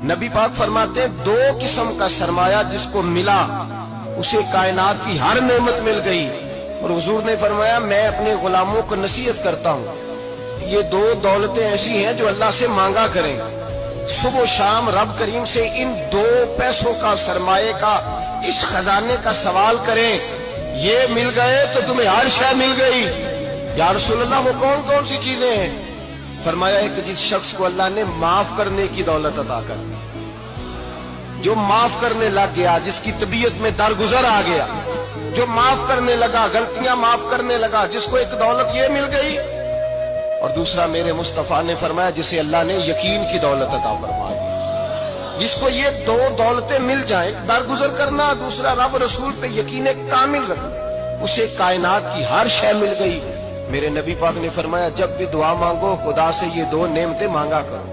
نبی پاک فرماتے ہیں 2 قسم کا سرمایہ جس کو ملا اسے کائنات کی ہر نعمت مل گئی. اور حضور نے فرمایا میں اپنے غلاموں کو نصیحت کرتا ہوں یہ 2 دولتیں ایسی ہیں جو اللہ سے مانگا کریں. صبح و شام رب کریم سے ان 2 پیسوں کا سرمایے کا اس خزانے کا سوال کریں. یہ مل گئے تو تمہیں ہر شے مل گئی. یا رسول اللہ وہ کون کون سی چیزیں ہیں؟ فرمایا ایک جس شخص کو اللہ نے معاف کرنے کی دولت عطا کر دی, جو معاف کرنے لگ گیا, جس کی طبیعت میں درگزر آ گیا, جو معاف کرنے لگا, غلطیاں معاف کرنے لگا, جس کو ایک دولت یہ مل گئی. اور دوسرا میرے مصطفیٰ نے فرمایا جسے اللہ نے یقین کی دولت عطا فرما دی. جس کو یہ 2 دولتیں مل جائیں, ایک درگزر کرنا, دوسرا رب رسول پہ یقین کامل رکھنا, اسے کائنات کی ہر شے مل گئی. میرے نبی پاک نے فرمایا جب بھی دعا مانگو خدا سے یہ 2 نعمتیں مانگا کرو.